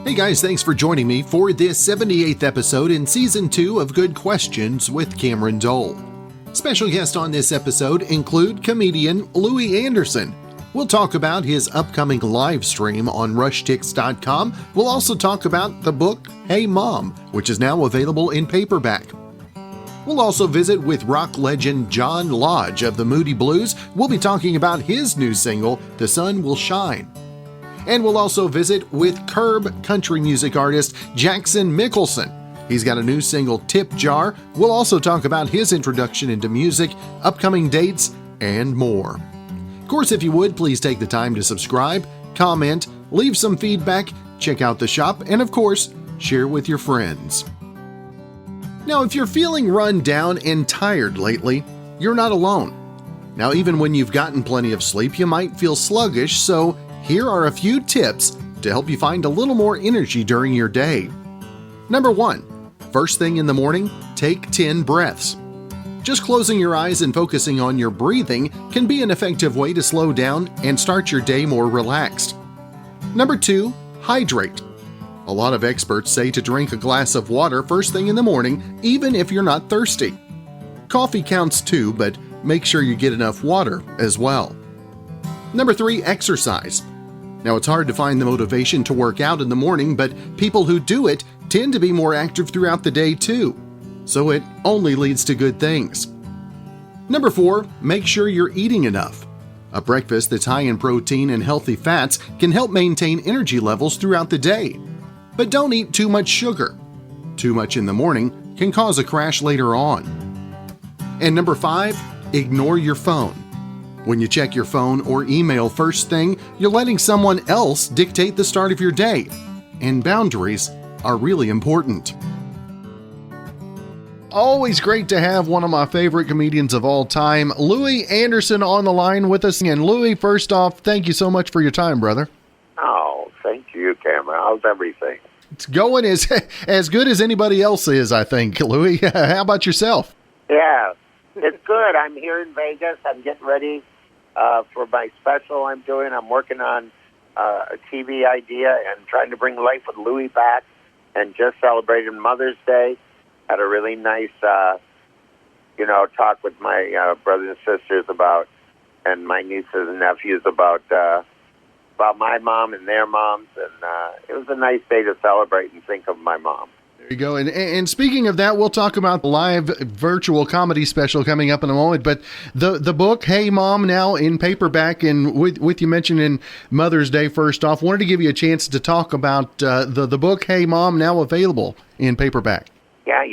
Hey guys, thanks for joining me for this 78th episode in Season 2 of Good Questions with Cameron Dole. Special guests on this episode include comedian Louie Anderson. We'll talk about his upcoming live stream on rushtix.com. We'll also talk about the book Hey Mom, which is now available in paperback. We'll also visit with rock legend John Lodge of the Moody Blues. We'll be talking about his new single, The Sun Will Shine. And we'll also visit with Curb country music artist Jackson Michelson. He's got a new single, Tip Jar. We'll also talk about his introduction into music, upcoming dates, and more. Of course, if you would, please take the time to subscribe, comment, leave some feedback, check out the shop, and of course, share with your friends. Now, if you're feeling run down and tired lately, you're not alone. Now, even when you've gotten plenty of sleep, you might feel sluggish, so here are a few tips to help you find a little more energy during your day. Number 1, first thing in the morning, take 10 breaths. Just closing your eyes and focusing on your breathing can be an effective way to slow down and start your day more relaxed. Number 2, hydrate. A lot of experts say to drink a glass of water first thing in the morning, even if you're not thirsty. Coffee counts too, but make sure you get enough water as well. Number 3, exercise. Now, it's hard to find the motivation to work out in the morning, but people who do it tend to be more active throughout the day too. So it only leads to good things. Number 4, make sure you're eating enough. A breakfast that's high in protein and healthy fats can help maintain energy levels throughout the day. But don't eat too much sugar. Too much in the morning can cause a crash later on. And number 5, ignore your phone. When you check your phone or email first thing, you're letting someone else dictate the start of your day. And boundaries are really important. Always great to have one of my favorite comedians of all time, Louie Anderson, on the line with us. And Louie, first off, thank you so much for your time, brother. Oh, thank you, Cameron. How's everything? It's going as good as anybody else is, I think. Louie, how about yourself? Yeah, it's good. I'm here in Vegas. I'm getting ready for my special I'm doing. I'm working on a TV idea and trying to bring Life with Louie back, and just celebrated Mother's Day. Had a really nice, talk with my brothers and sisters and my nieces and nephews about my mom and their moms, and it was a nice day to celebrate and think of my mom. There you go. And speaking of that, we'll talk about the live virtual comedy special coming up in a moment. But the book, Hey Mom, now in paperback, and with you mentioning Mother's Day first off, wanted to give you a chance to talk about the book, Hey Mom, now available in paperback. Yeah,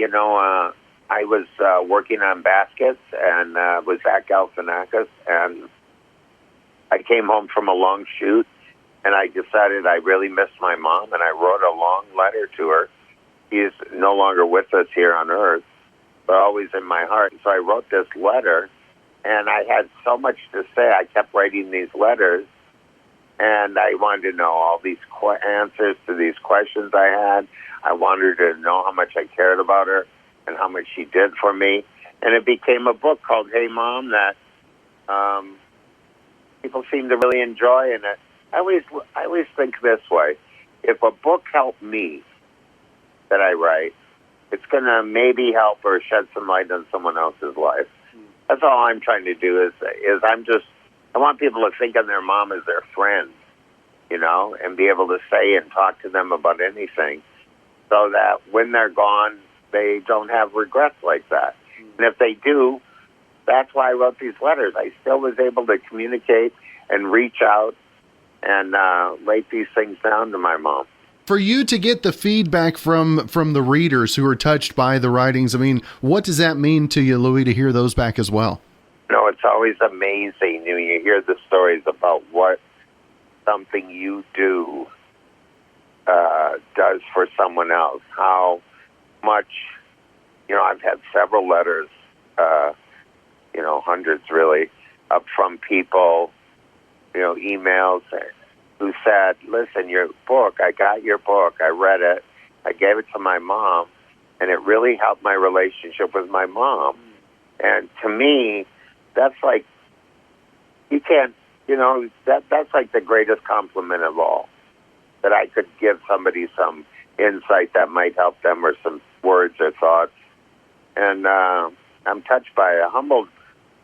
I was working on baskets and was at Galifianakis, and I came home from a long shoot, and I decided I really missed my mom, and I wrote a long letter to her. She's no longer with us here on Earth, but always in my heart. So I wrote this letter, and I had so much to say. I kept writing these letters, and I wanted to know all these answers to these questions I had. I wanted to know how much I cared about her and how much she did for me. And it became a book called Hey Mom that people seem to really enjoy. And I always think this way: if a book helped me that I write, it's going to maybe help or shed some light on someone else's life. That's all I'm trying to do. I want people to think of their mom as their friend, and be able to say and talk to them about anything, so that when they're gone, they don't have regrets like that. And if they do, that's why I wrote these letters. I still was able to communicate and reach out and write these things down to my mom. For you to get the feedback from the readers who are touched by the writings, I mean, what does that mean to you, Louie, to hear those back as well? It's always amazing when you hear the stories about what something you do does for someone else. How much, I've had several letters, hundreds really, up from people, emails who said, listen, your book, I got your book, I read it, I gave it to my mom, and it really helped my relationship with my mom. And to me, that's like, you can't, that's like the greatest compliment of all. that I could give somebody some insight that might help them, or some words or thoughts. And I'm touched by it.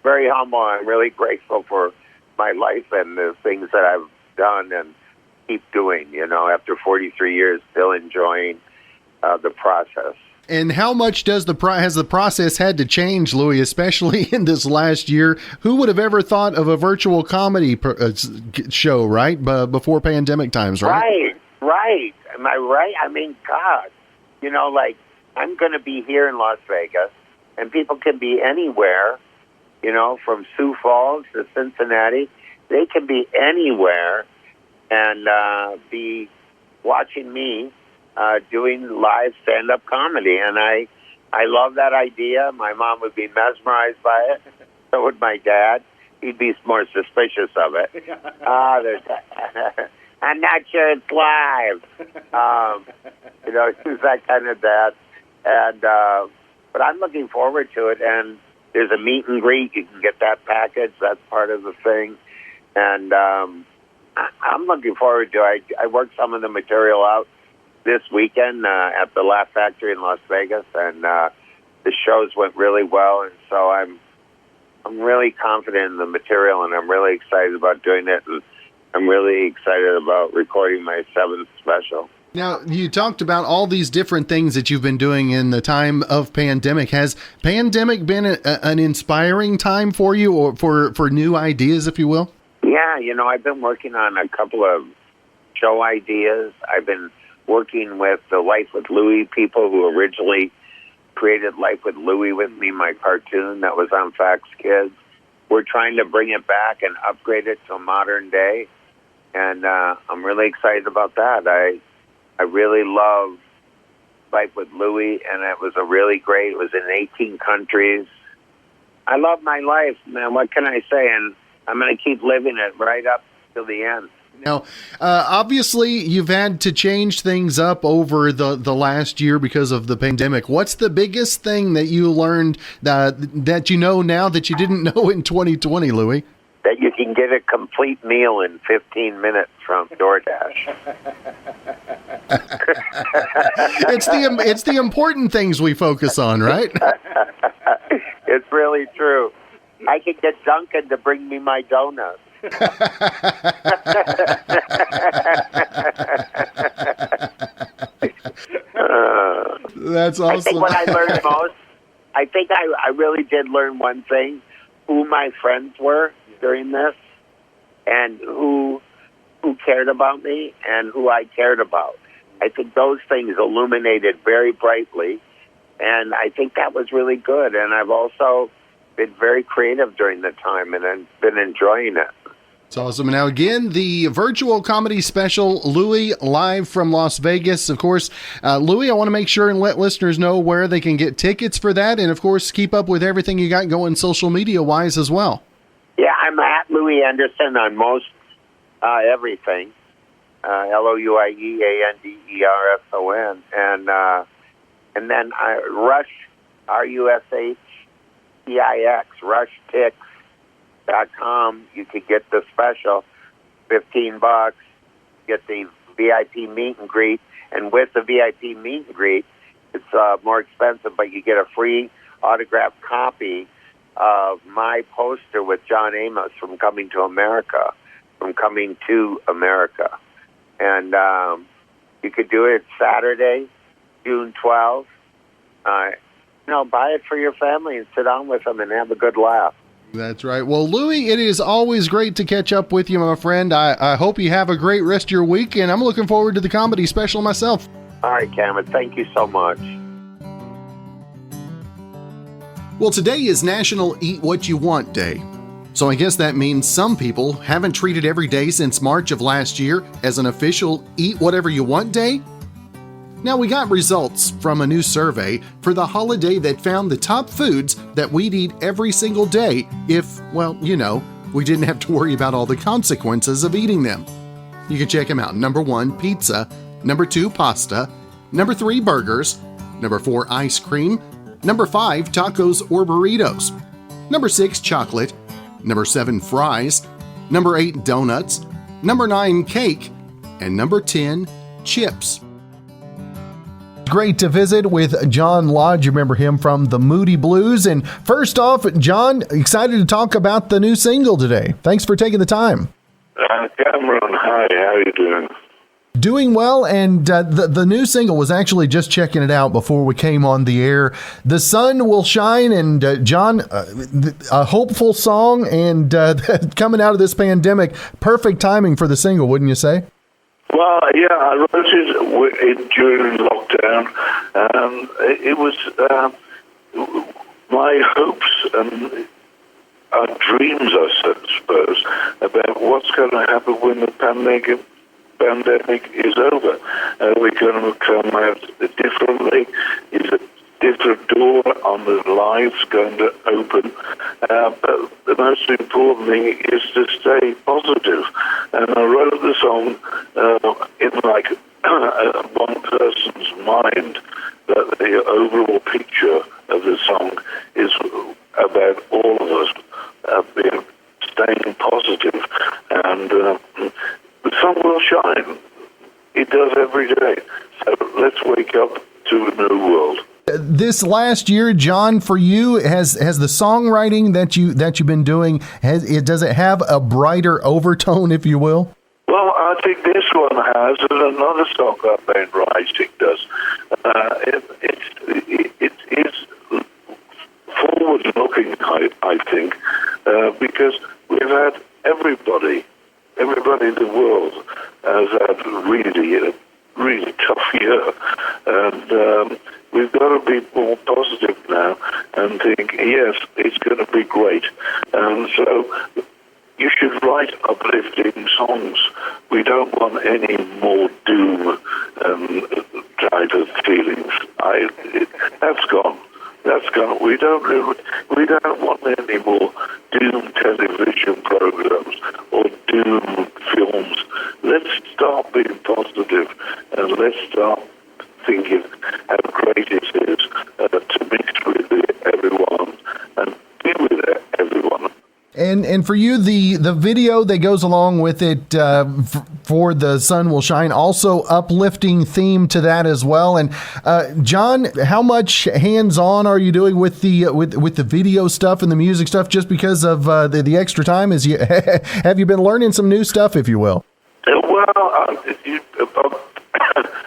Very humble. I'm really grateful for my life and the things that I've done and keep doing, after 43 years, still enjoying the process. And how much has the process had to change, Louie, especially in this last year? Who would have ever thought of a virtual comedy show, right? Before pandemic times, right? Right. Am I right? I mean, God, I'm going to be here in Las Vegas, and people can be anywhere, from Sioux Falls to Cincinnati. They can be anywhere and be watching me doing live stand-up comedy. And I love that idea. My mom would be mesmerized by it. So would my dad. He'd be more suspicious of it. I'm not sure it's live. He's that kind of dad. And but I'm looking forward to it. And there's a meet and greet. You can get that package. That's part of the thing. And I'm looking forward to it. I worked some of the material out this weekend at the Laugh Factory in Las Vegas, and the shows went really well. And so I'm really confident in the material, and I'm really excited about doing it. And I'm really excited about recording my 7th special. Now, you talked about all these different things that you've been doing in the time of pandemic. Has pandemic been an inspiring time for you, or for new ideas, if you will? Yeah, I've been working on a couple of show ideas. I've been working with the Life with Louie people who originally created Life with Louie with me, my cartoon that was on Fox Kids. We're trying to bring it back and upgrade it to modern day, and I'm really excited about that. I really love Life with Louie, and it was it was in 18 countries. I love my life, man. What can I say? And I'm going to keep living it right up till the end. Now, obviously, you've had to change things up over the last year because of the pandemic. What's the biggest thing that you learned that you know now that you didn't know in 2020, Louie? That you can get a complete meal in 15 minutes from DoorDash. It's the important things we focus on, right? It's really true. I could get Duncan to bring me my donuts. That's awesome. I think what I learned most, I really did learn one thing, who my friends were during this, and who cared about me and who I cared about. I think those things illuminated very brightly, and I think that was really good. And I've also been very creative during the time, and I've been enjoying it. It's awesome. Now, again, the virtual comedy special, Louie, live from Las Vegas. Of course, Louie, I want to make sure and let listeners know where they can get tickets for that, and, of course, keep up with everything you got going social media-wise as well. Yeah, I'm at Louie Anderson on most everything, LouieAnderson, and then Rush, RUSHTIX, RushTix.com. You could get the special, $15. Get the VIP meet and greet, and with the VIP meet and greet, it's more expensive, but you get a free autographed copy of my poster with John Amos from Coming to America. And you could do it Saturday, June 12th. Buy it for your family and sit down with them and have a good laugh. That's right. Well, Louie, it is always great to catch up with you, my friend. I hope you have a great rest of your week, and I'm looking forward to the comedy special myself. All right, Cameron. Thank you so much. Well, today is National Eat What You Want Day. So I guess that means some people haven't treated every day since March of last year as an official Eat Whatever You Want Day. Now, we got results from a new survey for the holiday that found the top foods that we'd eat every single day if, we didn't have to worry about all the consequences of eating them. You can check them out. Number 1, pizza. Number 2, pasta. Number 3, burgers. Number 4, ice cream. Number 5, tacos or burritos. Number 6, chocolate. Number 7, fries. Number 8, donuts. Number 9, cake. And number 10, Chips. Great to visit with John Lodge. You remember him from the Moody Blues. And first off, John, excited to talk about the new single today. Thanks for taking the time. Cameron, hi, how are you doing? Doing well, and the new single was actually just checking it out before we came on the air. The Sun Will Shine, and John, a hopeful song, and coming out of this pandemic, perfect timing for the single, wouldn't you say? Well, yeah, I wrote it during lockdown. It was my hopes and our dreams, I suppose, about what's going to happen when the pandemic is over. We're going to come out differently. Is a different door on the lives going to open? But the most important thing is to stay positive. And I wrote the song in like one person's mind, that the overall picture of the song is about all of us being staying positive, and the sun will shine. It does every day. So let's wake up to a new world. This last year, John, for you, has the songwriting that you've been doing, does it have a brighter overtone, if you will? Well, I think this one has, and another song I've been writing does. It is forward-looking, I think, because we've had everybody in the world has had a really tough year, and we've got to be more positive now and think, yes, it's going to be great. And so you should write uplifting songs. We don't want any more doom type of feelings. That's gone. That's gone. We don't want any more doom television programs or doom films. Let's start being positive, and let's start thinking how great it is to mix with everyone and be with everyone. And for you, the video that goes along with it for The Sun Will Shine, also uplifting theme to that as well. And John, how much hands-on are you doing with the video stuff and the music stuff? Just because of the extra time, have you been learning some new stuff, if you will? Well,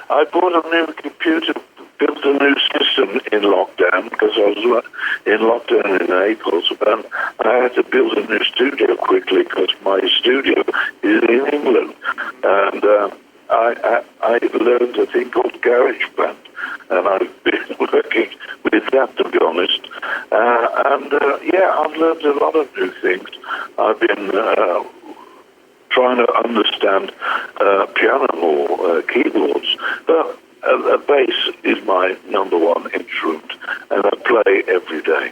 I bought a new computer, built a new system in lockdown, because I was in lockdown in Naples, and I had to build a new studio quickly because my studio is in England, and I learned a thing called GarageBand, and I've been working with that, to be honest, I've learned a lot of new things. I've been trying to understand piano more, keyboards, but a bass is my number one instrument, and I play every day.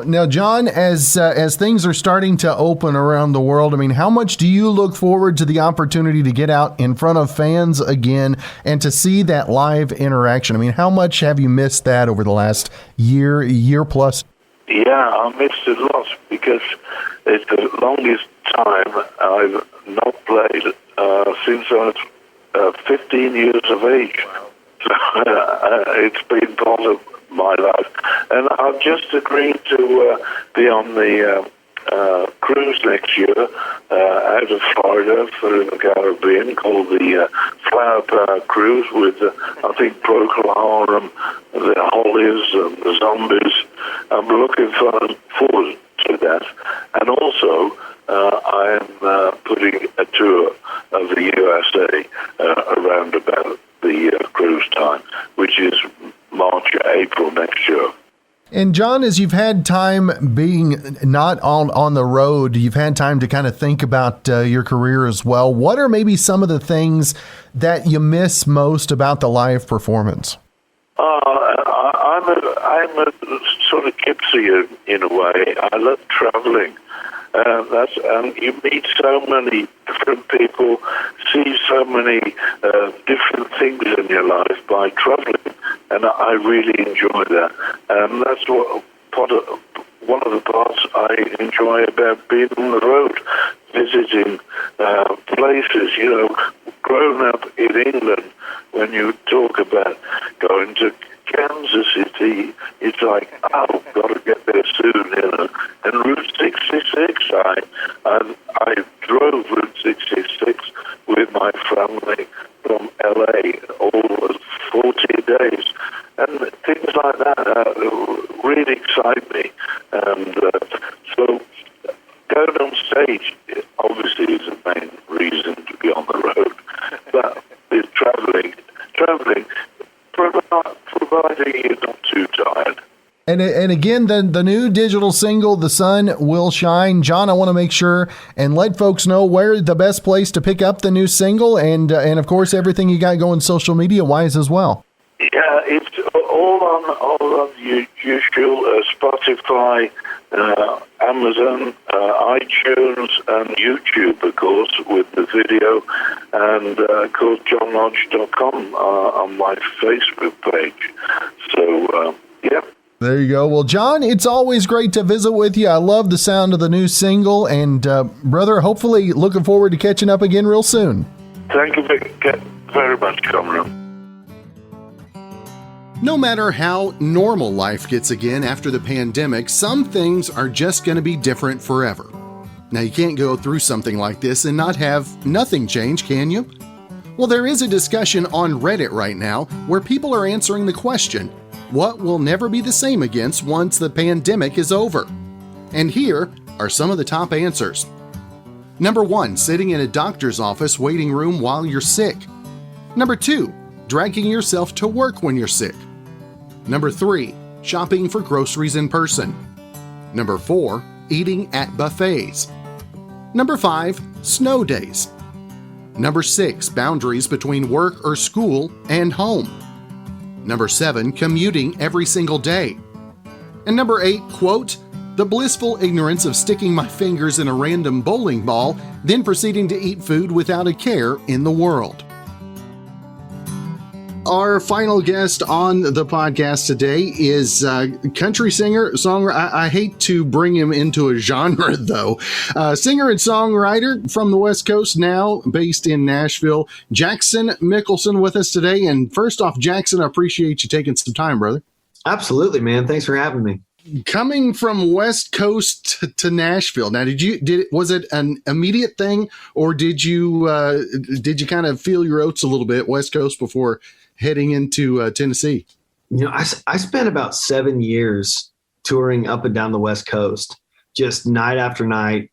Now, John, as things are starting to open around the world, I mean, how much do you look forward to the opportunity to get out in front of fans again and to see that live interaction? I mean, how much have you missed that over the last year plus? Yeah, I missed it a lot, because it's the longest time I've not played since I was 15 years of age. So it's been part of my life. And I've just agreed to be on the cruise next year out of Florida for the Caribbean, called the Flower Power Cruise, with, I think, Procol Harum, the Hollies and the Zombies. I'm looking forward to that. And also, I am putting a tour of the USA around about the cruise time, which is March, April next year. And John, as you've had time being not on the road, you've had time to kind of think about your career as well. What are maybe some of the things that you miss most about the live performance? I'm a sort of gypsy in a way. I love traveling. You meet so many different people, see so many different things in your life by traveling, and I really enjoy that. And that's one of the parts I enjoy about being on the road, visiting places, grown up in England, when you talk about going to Kansas City, it's like, oh, got to get there soon, you know. And Route 66, I drove Route 66 with my family from LA all 40 days. And things like that really excite me. And so going on stage obviously is the main reason to be on the road. But it's traveling, providing you're not too tired. And again, the new digital single, The Sun Will Shine. John, I want to make sure and let folks know where the best place to pick up the new single and of course, everything you got going social media-wise as well. Yeah, it's all on usual Spotify, Amazon, iTunes, and YouTube, of course, with the video, and of course, johnlodge.com on my Facebook page. So, yeah. There you go. Well, John, it's always great to visit with you. I love the sound of the new single, and brother, hopefully looking forward to catching up again real soon. Thank you very much, Cameron. No matter how normal life gets again after the pandemic, some things are just going to be different forever. Now, you can't go through something like this and not have nothing change, can you? Well, there is a discussion on Reddit right now where people are answering the question, what will never be the same again once the pandemic is over? And here are some of the top answers. Number 1, sitting in a doctor's office waiting room while you're sick. Number 2, dragging yourself to work when you're sick. Number 3, shopping for groceries in person. Number 4, eating at buffets. Number 5, snow days. Number 6, boundaries between work or school and home. Number 7, commuting every single day. And number 8, quote, the blissful ignorance of sticking my fingers in a random bowling ball, then proceeding to eat food without a care in the world. Our final guest on the podcast today is country singer, songwriter. I hate to bring him into a genre, though. Singer and songwriter from the West Coast, now based in Nashville. Jackson Michelson with us today. And first off, Jackson, I appreciate you taking some time, brother. Absolutely, man. Thanks for having me. Coming from West Coast to Nashville. Now, was it an immediate thing, or did you kind of feel your oats a little bit West Coast before heading into Tennessee? You know, I spent about 7 years touring up and down the West Coast, just night after night.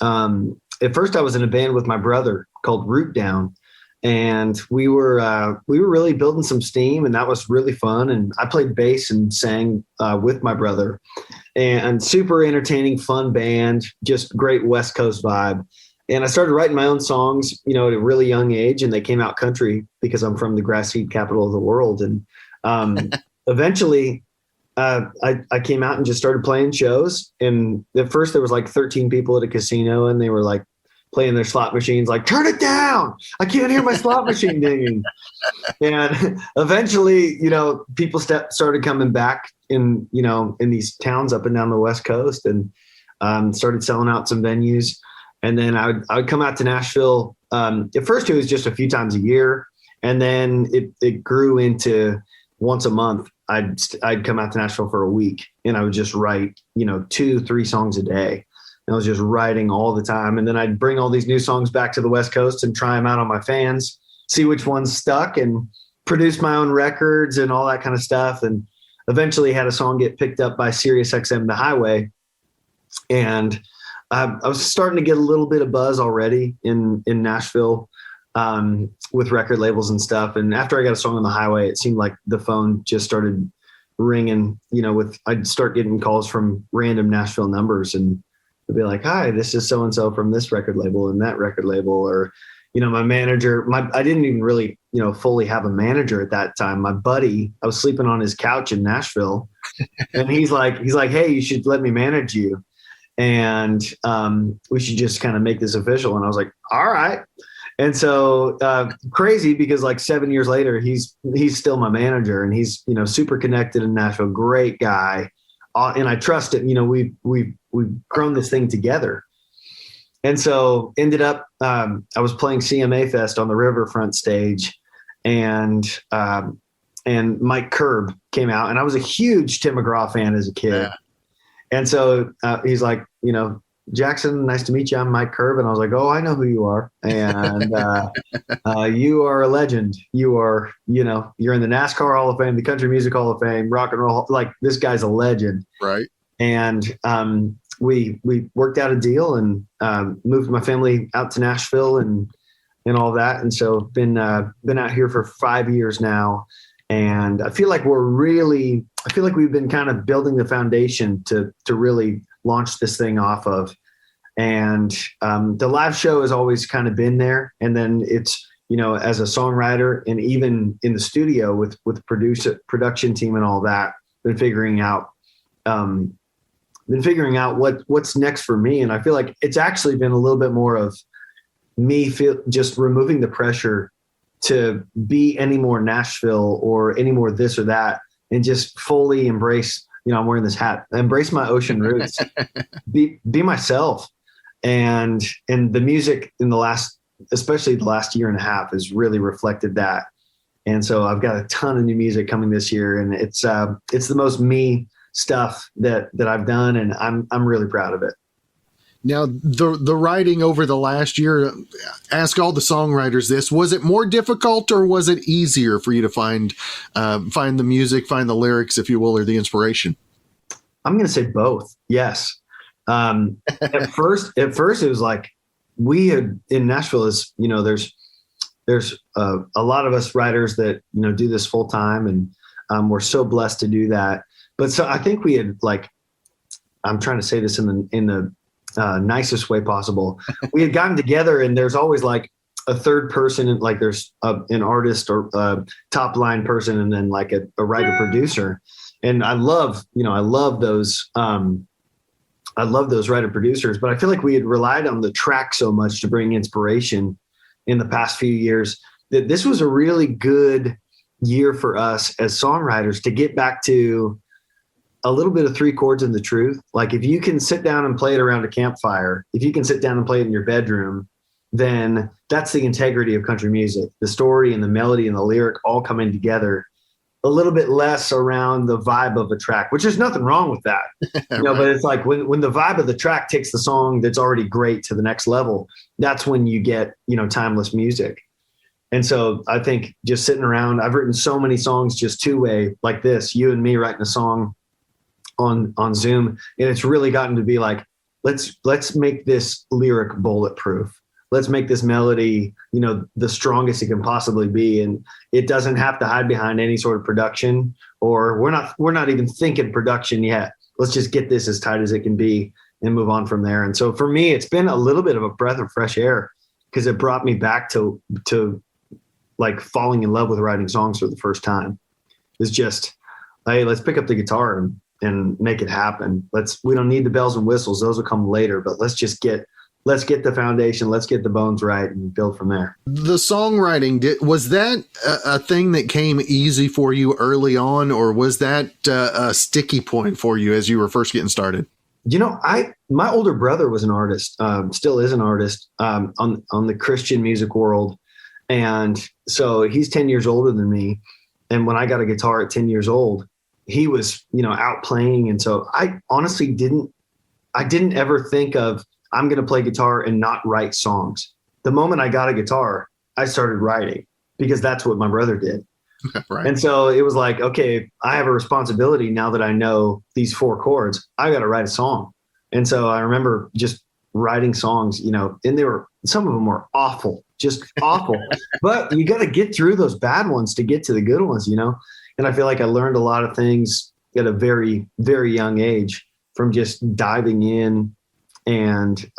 At first, I was in a band with my brother called Root Down, and we were really building some steam, and that was really fun. And I played bass and sang with my brother, and super entertaining, fun band, just great West Coast vibe. And I started writing my own songs, you know, at a really young age, and they came out country because I'm from the grass seed capital of the world. And eventually I came out and just started playing shows. And at first there was like 13 people at a casino, and they were like playing their slot machines, like, turn it down. I can't hear my slot machine dinging. And eventually, you know, people started coming back in these towns up and down the West Coast, and started selling out some venues. And then I would come out to Nashville. At first, it was just a few times a year, and then it grew into once a month. I'd come out to Nashville for a week, and I would just write, 2-3 songs a day. And I was just writing all the time, and then I'd bring all these new songs back to the West Coast and try them out on my fans, see which ones stuck, and produce my own records and all that kind of stuff. And eventually, had a song get picked up by SiriusXM The Highway, and I was starting to get a little bit of buzz already in Nashville with record labels and stuff. And after I got a song on the highway, it seemed like the phone just started ringing, I'd start getting calls from random Nashville numbers, and they'd be like, hi, this is so-and-so from this record label and that record label. Or, my manager, I didn't even really, fully have a manager at that time. My buddy, I was sleeping on his couch in Nashville, and he's like, hey, you should let me manage you. And we should just kind of make this official. And I was like, all right. And so crazy, because like 7 years later, he's still my manager, and he's, super connected in Nashville, great guy. And I trust it. We've grown this thing together. And so ended up, I was playing CMA Fest on the Riverfront stage, and Mike Curb came out, and I was a huge Tim McGraw fan as a kid. Yeah. And so he's like, Jackson, nice to meet you. I'm Mike Curb. And I was like, oh, I know who you are. And you are a legend. You are, you're in the NASCAR Hall of Fame, the Country Music Hall of Fame, Rock and Roll. Like, this guy's a legend. Right. And we worked out a deal and moved my family out to Nashville and all that. And so been out here for 5 years now. And I feel like we've been kind of building the foundation to really launch this thing off of. And the live show has always kind of been there. And then it's, as a songwriter and even in the studio with production team and all that, been figuring out what's next for me. And I feel like it's actually been a little bit more of me just removing the pressure to be any more Nashville or any more this or that, and just fully embrace, I'm wearing this hat, embrace my ocean roots, be myself. And the music in especially the last year and a half has really reflected that. And so I've got a ton of new music coming this year, and it's the most me stuff that I've done. And I'm really proud of it. Now, the writing over the last year, ask all the songwriters this, was it more difficult or was it easier for you to find the music, find the lyrics, if you will, or the inspiration? I'm going to say both. Yes. At first it was like we had in Nashville is, there's a lot of us writers that, do this full time, and we're so blessed to do that. But so I think we had I'm trying to say this in the nicest way possible. We had gotten together, and there's always like a third person, like there's an artist or a top line person, and then like a writer producer. And I love those writer producers, but I feel like we had relied on the track so much to bring inspiration in the past few years that this was a really good year for us as songwriters to get back to a little bit of three chords and the truth. Like, if you can sit down and play it around a campfire, if you can sit down and play it in your bedroom, then that's the integrity of country music. The story and the melody and the lyric all coming together, a little bit less around the vibe of a track, which there's nothing wrong with that. Right. But it's like when the vibe of the track takes the song that's already great to the next level, that's when you get, timeless music. And so I think just sitting around, I've written so many songs just two-way like this, you and me writing a song on Zoom. And it's really gotten to be like, let's make this lyric bulletproof. Let's make this melody, the strongest it can possibly be. And it doesn't have to hide behind any sort of production, or we're not even thinking production yet. Let's just get this as tight as it can be and move on from there. And so for me, it's been a little bit of a breath of fresh air, because it brought me back to like falling in love with writing songs for the first time. It's just, hey, let's pick up the guitar and make it happen. We don't need the bells and whistles. Those will come later, but let's get the foundation, let's get the bones right and build from there. The songwriting, was that a thing that came easy for you early on, or was that a sticky point for you as you were first getting started? My older brother was an artist, still is an artist on the Christian music world. And so he's 10 years older than me. And when I got a guitar at 10 years old, he was, out playing. And so I honestly didn't ever think of, I'm going to play guitar and not write songs. The moment I got a guitar, I started writing, because that's what my brother did. Right. And so it was like, okay, I have a responsibility now that I know these four chords. I got to write a song. And so I remember just writing songs, and some of them were awful, just awful. But you got to get through those bad ones to get to the good ones, And I feel like I learned a lot of things at a very, very young age from just diving in and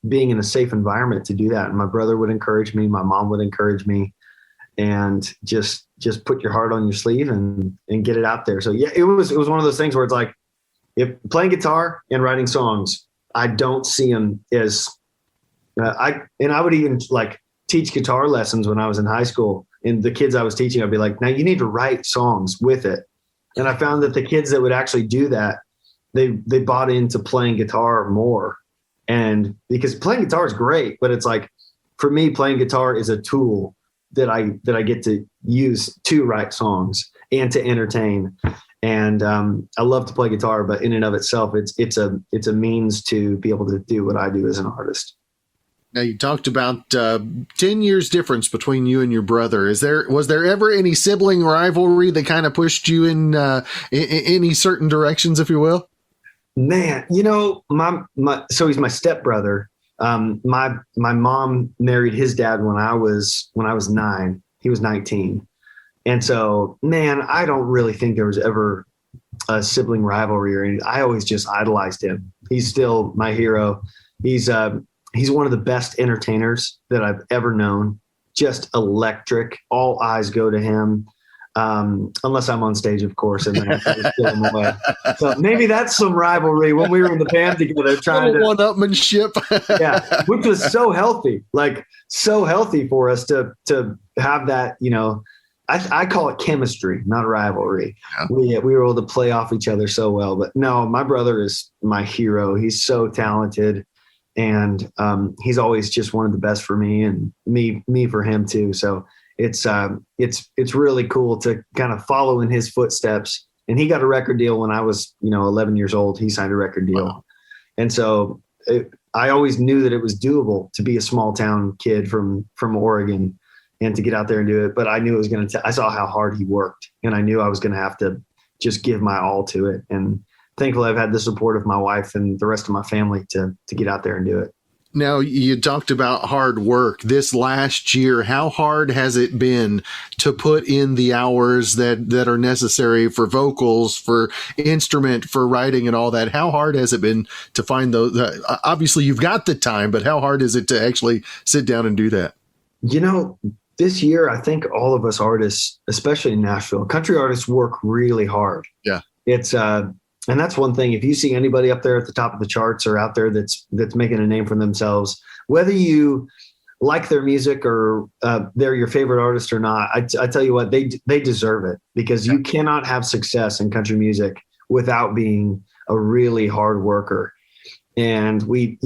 being in a safe environment to do that. And my brother would encourage me, my mom would encourage me, and just put your heart on your sleeve and get it out there. So yeah, it was one of those things where it's like, if playing guitar and writing songs, I don't see them as I would even like teach guitar lessons when I was in high school, and the kids I was teaching, I'd be like, now you need to write songs with it. And I found that the kids that would actually do that, they bought into playing guitar more. And because playing guitar is great, but it's like, for me, playing guitar is a tool that I get to use to write songs and to entertain. And I love to play guitar, but in and of itself, it's a means to be able to do what I do as an artist. Now, you talked about 10 years difference between you and your brother. Was there ever any sibling rivalry that kind of pushed you in any certain directions, if you will? Man, so he's my stepbrother. My mom married his dad when I was 9. He was 19. And so, man, I don't really think there was ever a sibling rivalry or anything. I always just idolized him. He's still my hero. He's one of the best entertainers that I've ever known. Just electric. All eyes go to him. Unless I'm on stage, of course, and then I steal him away. So maybe that's some rivalry when we were in the band together, trying to one-upmanship. Yeah, which was so healthy for us to have that. I call it chemistry, not a rivalry. Yeah. We were able to play off each other so well. But no, my brother is my hero. He's so talented, and he's always just one of the best for me, and me for him too. So it's really cool to kind of follow in his footsteps. And he got a record deal when I was 11 years old. He signed a record deal. Wow. And so I always knew that it was doable to be a small town kid from Oregon and to get out there and do it. But I knew it was I saw how hard he worked, and I knew I was going to have to just give my all to it. And thankfully I've had the support of my wife and the rest of my family to get out there and do it. Now, you talked about hard work this last year. How hard has it been to put in the hours that are necessary for vocals, for instrument, for writing and all that? How hard has it been to find those? Obviously, you've got the time, but how hard is it to actually sit down and do that? This year, I think all of us artists, especially in Nashville, country artists work really hard. Yeah. And that's one thing. If you see anybody up there at the top of the charts or out there that's making a name for themselves, whether you like their music or they're your favorite artist or not, I tell you what, they deserve it, because you cannot have success in country music without being a really hard worker. And we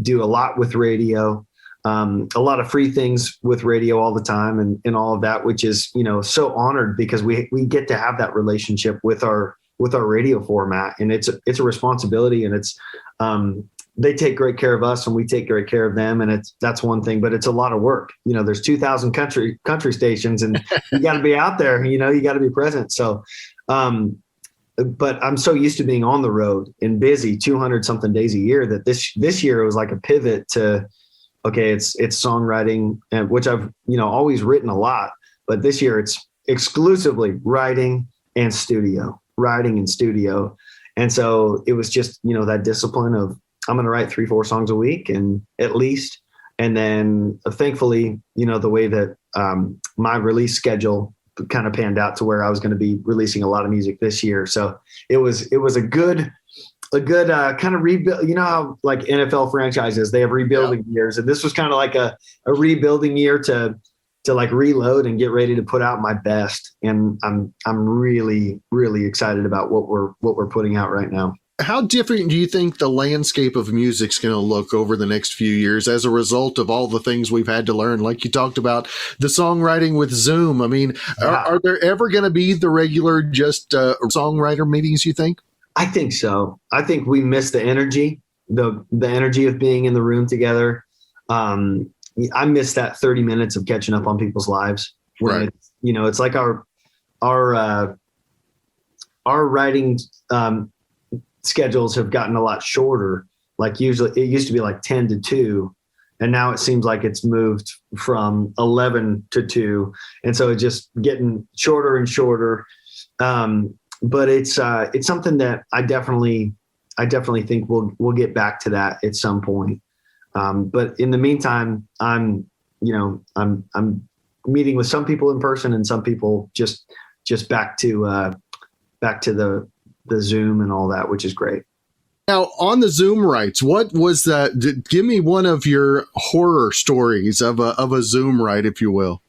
do a lot with radio, a lot of free things with radio all the time, and all of that, which is so honored, because we get to have that relationship with our radio format, and it's a responsibility, and it's they take great care of us and we take great care of them, and that's one thing, but it's a lot of work. There's 2,000 country stations, and you got to be out there, you got to be present. So but I'm so used to being on the road and busy 200 something days a year that this year it was like a pivot to, okay, it's songwriting, and which I've always written a lot, but this year it's exclusively writing and studio. And so it was just, that discipline of, I'm going to write 3-4 songs a week, and at least, and then thankfully, the way that my release schedule kind of panned out to where I was going to be releasing a lot of music this year. So it was a good kind of rebuild. How like NFL franchises, they have rebuilding years, and this was kind of like a rebuilding year to like reload and get ready to put out my best. And I'm really, really excited about what we're putting out right now. How different do you think the landscape of music's going to look over the next few years as a result of all the things we've had to learn? Like you talked about the songwriting with Zoom. I mean, are there ever going to be the regular just songwriter meetings, you think? I think so. I think we miss the energy, the energy of being in the room together. I miss that 30 minutes of catching up on people's lives. Right. It's like our writing schedules have gotten a lot shorter. Like usually it used to be like 10 to 2, and now it seems like it's moved from 11 to 2. And so it's just getting shorter and shorter. But it's something that I definitely think we'll get back to that at some point. But in the meantime, I'm meeting with some people in person and some people just back to the Zoom and all that, which is great. Now, on the Zoom rights, what was that? Give me one of your horror stories of a Zoom right, if you will.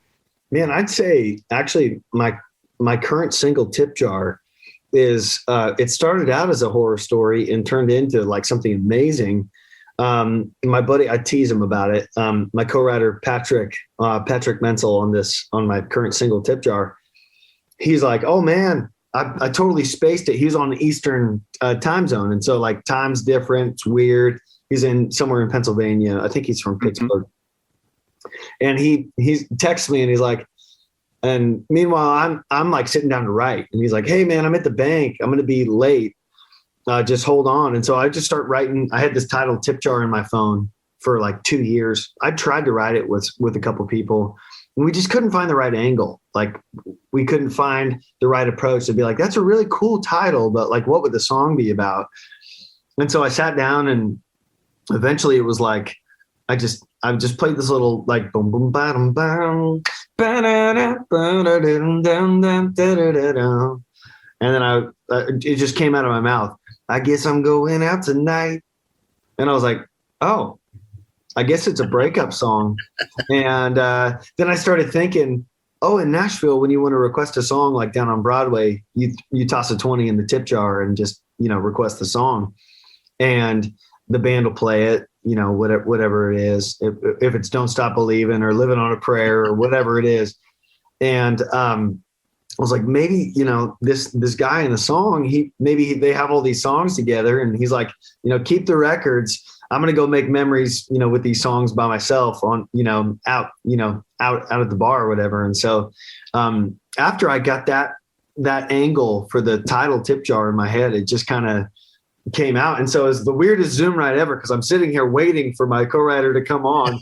Man, I'd say actually my current single, Tip Jar, is it started out as a horror story and turned into like something amazing. My buddy, I tease him about it. My co-writer, Patrick Menzel on my current single Tip Jar, he's like, oh man, I totally spaced it. He's on the Eastern time zone. And so like time's different. It's weird. He's somewhere in Pennsylvania. I think he's from Pittsburgh. And he texts me and he's like, and meanwhile I'm like sitting down to write, and he's like, hey man, I'm at the bank. I'm going to be late. Just hold on. And so I just start writing. I had this title Tip Jar in my phone for like 2 years. I tried to write it with a couple people, and we just couldn't find the right angle. Like we couldn't find the right approach to be like, that's a really cool title, but like, what would the song be about? And so I sat down, and eventually it was like, I just played this little like boom boom bottom bam, and then it just came out of my mouth. I guess I'm going out tonight, and I was like, oh, I guess it's a breakup song. And then I started thinking, oh, in Nashville, when you want to request a song like down on Broadway, you toss a 20 in the tip jar and just request the song, and the band will play it. Whatever it is, if it's Don't Stop Believing or Living on a Prayer or whatever it is. And I was like, maybe, this guy in the song, they have all these songs together, and he's like, keep the records. I'm going to go make memories, with these songs by myself on, out at the bar or whatever. And so after I got that angle for the title Tip Jar in my head, it just kind of came out. And so it's the weirdest Zoom ride ever, because I'm sitting here waiting for my co-writer to come on.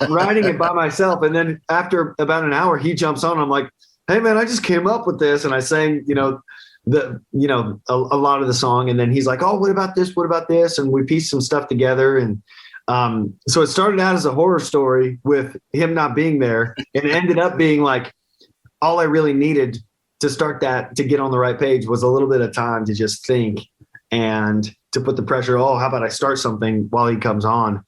I'm writing it by myself. And then after about an hour, he jumps on. I'm like, hey man, I just came up with this. And I sang, a lot of the song. And then he's like, oh, what about this? What about this? And we pieced some stuff together. And so it started out as a horror story with him not being there, and it ended up being like, all I really needed to start that, to get on the right page, was a little bit of time to just think and to put the pressure. Oh, how about I start something while he comes on?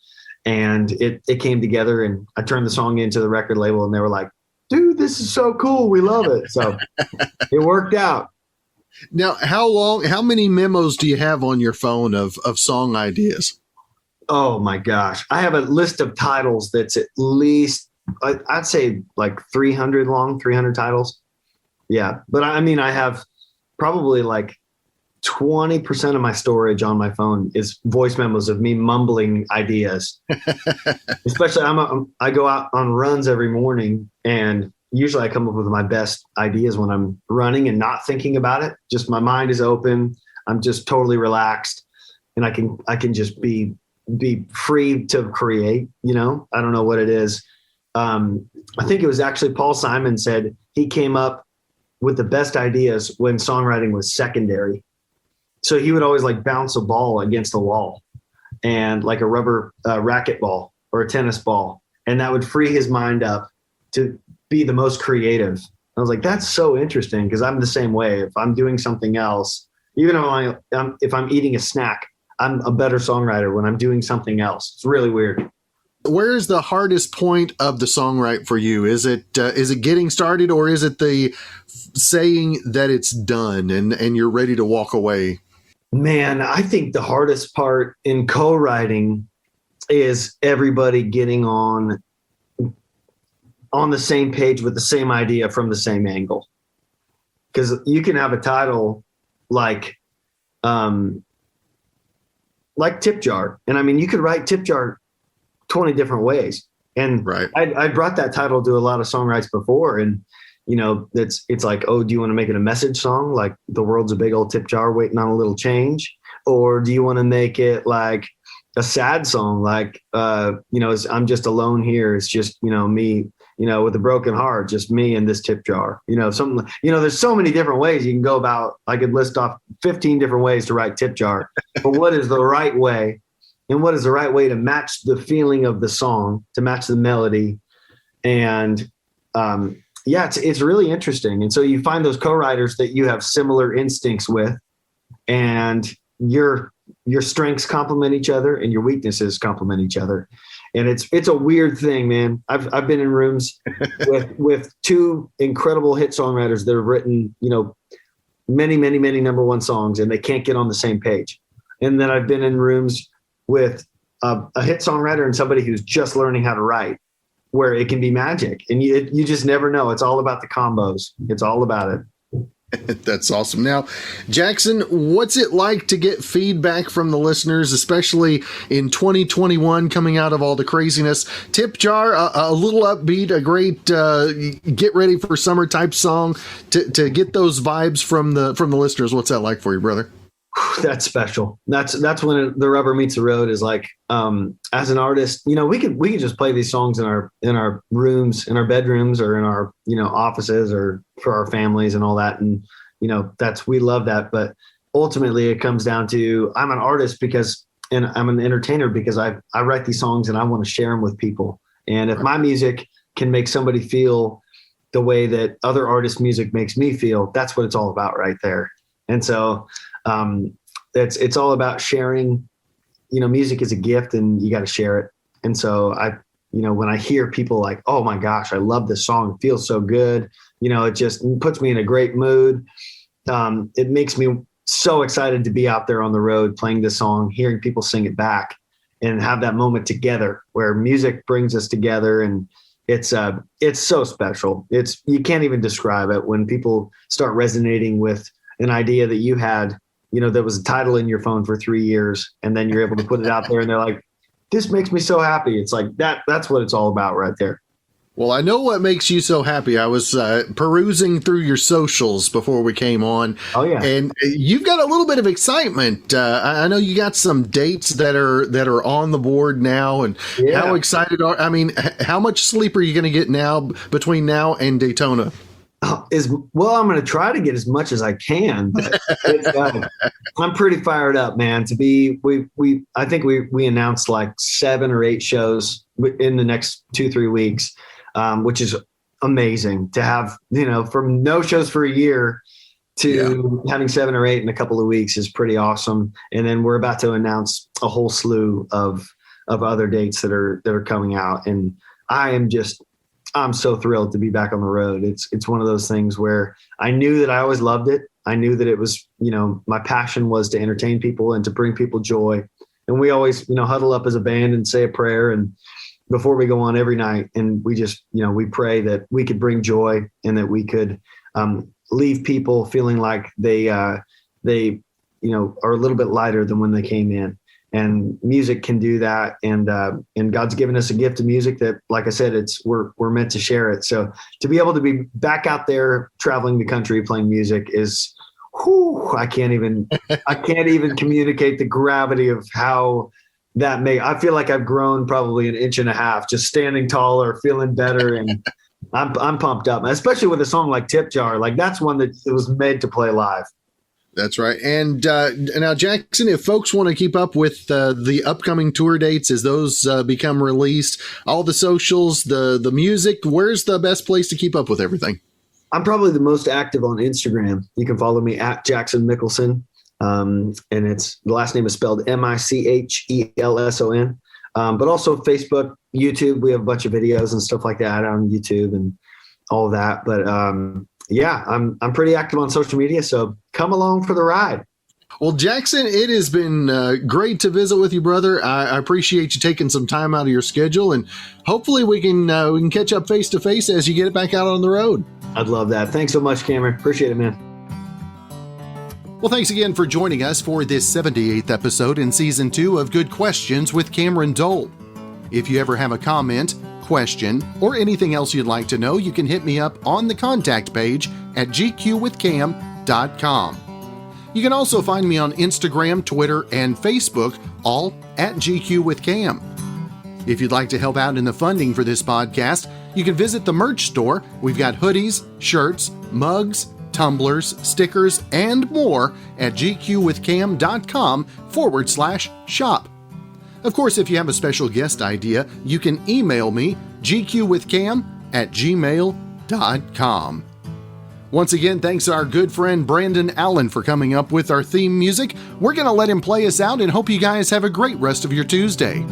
And it came together, and I turned the song into the record label, and they were like, dude, this is so cool. We love it. So it worked out. Now, how many memos do you have on your phone of song ideas? Oh my gosh. I have a list of titles that's at least, I'd say like 300 long, 300 titles. Yeah. But I mean, I have probably like 20% of my storage on my phone is voice memos of me mumbling ideas. Especially I go out on runs every morning, and usually I come up with my best ideas when I'm running and not thinking about it. Just my mind is open. I'm just totally relaxed, and I can just be free to create, I don't know what it is. I think it was actually Paul Simon said he came up with the best ideas when songwriting was secondary. So he would always like bounce a ball against a wall, and like a rubber racket ball or a tennis ball. And that would free his mind up to be the most creative. I was like, that's so interesting, because I'm the same way. If I'm doing something else, even if I'm eating a snack, I'm a better songwriter when I'm doing something else. It's really weird. Where is the hardest point of the songwrite for you? Is it getting started, or is it the saying that it's done and you're ready to walk away? Man, I think the hardest part in co-writing is everybody getting on the same page with the same idea from the same angle. Because you can have a title like Tip Jar. And I mean, you could write Tip Jar 20 different ways. And right. I brought that title to a lot of songwrites before. And, it's like, oh, do you want to make it a message song? Like the world's a big old tip jar waiting on a little change? Or do you want to make it like a sad song? Like, I'm just alone here. It's just, me, with a broken heart, just me and this tip jar, something, there's so many different ways you can go about. I could list off 15 different ways to write Tip Jar, but what is the right way? And what is the right way to match the feeling of the song, to match the melody? And, it's really interesting. And so you find those co-writers that you have similar instincts with, and your strengths complement each other and your weaknesses complement each other. And it's a weird thing, man. I've been in rooms with two incredible hit songwriters that have written, many, many, many number one songs, and they can't get on the same page. And then I've been in rooms with a hit songwriter and somebody who's just learning how to write, where it can be magic, and you just never know. It's all about the combos. It's all about it. That's awesome. Now, Jackson, what's it like to get feedback from the listeners, especially in 2021, coming out of all the craziness? Tip Jar, a little upbeat, a great get ready for summer type song to get those vibes from the listeners. What's that like for you, brother? That's special. That's when the rubber meets the road. Is like, as an artist, we can just play these songs in our rooms, in our bedrooms, or in our offices, or for our families and all that. And we love that. But ultimately, it comes down to, I'm an artist and I'm an entertainer because I write these songs and I want to share them with people. And if my music can make somebody feel the way that other artists' music makes me feel, that's what it's all about right there. And so it's all about sharing. Music is a gift and you got to share it. And so when I hear people like, oh my gosh, I love this song, it feels so good, it just puts me in a great mood. It makes me so excited to be out there on the road playing this song, hearing people sing it back, and have that moment together where music brings us together. And it's so special. You can't even describe it when people start resonating with an idea that you had, that was a title in your phone for 3 years, and then you're able to put it out there and they're like, this makes me so happy. It's like that's what it's all about right there. Well, I know what makes you so happy. I was perusing through your socials before we came on. Oh yeah. And you've got a little bit of excitement. I know you got some dates that are on the board now, and how excited how much sleep are you going to get now between now and Daytona? I'm going to try to get as much as I can. But I'm pretty fired up, man. I think we announced like 7 or 8 shows in the next 2-3 weeks, which is amazing to have. From no shows for a year to having 7 or 8 in a couple of weeks is pretty awesome. And then we're about to announce a whole slew of other dates that are coming out, and I'm so thrilled to be back on the road. It's one of those things where I knew that I always loved it. I knew that it was, my passion was to entertain people and to bring people joy. And we always, huddle up as a band and say a prayer and before we go on every night. And we just, we pray that we could bring joy and that we could leave people feeling like they are a little bit lighter than when they came in. And music can do that, and God's given us a gift of music that, like I said, we're meant to share it. So to be able to be back out there traveling the country playing music is, I can't even communicate the gravity of how that I feel like I've grown probably 1.5 inches just standing taller, feeling better, and I'm pumped up, especially with a song like Tip Jar. Like that's one that was made to play live. That's right. And now, Jackson, if folks want to keep up with the upcoming tour dates as those become released, all the socials, the music, where's the best place to keep up with everything? I'm probably the most active on Instagram. You can follow me at Jackson Michelson. And the last name is spelled Michelson. But also Facebook, YouTube. We have a bunch of videos and stuff like that on YouTube and all of that. But I'm pretty active on social media, so come along for the ride. Well, Jackson, it has been great to visit with you, brother. I appreciate you taking some time out of your schedule, and hopefully we can catch up face to face as you get it back out on the road. I'd love that. Thanks so much, Cameron. Appreciate it, man. Well, thanks again for joining us for this 78th episode in Season 2 of Good Questions with Cameron Dole. If you ever have a comment, question, or anything else you'd like to know, you can hit me up on the contact page at gqwithcam.com. You can also find me on Instagram, Twitter, and Facebook, all at GQWithCam. If you'd like to help out in the funding for this podcast, you can visit the merch store. We've got hoodies, shirts, mugs, tumblers, stickers, and more at gqwithcam.com/shop. Of course, if you have a special guest idea, you can email me, gqwithcam@gmail.com. Once again, thanks to our good friend Brandon Allen for coming up with our theme music. We're going to let him play us out and hope you guys have a great rest of your Tuesday.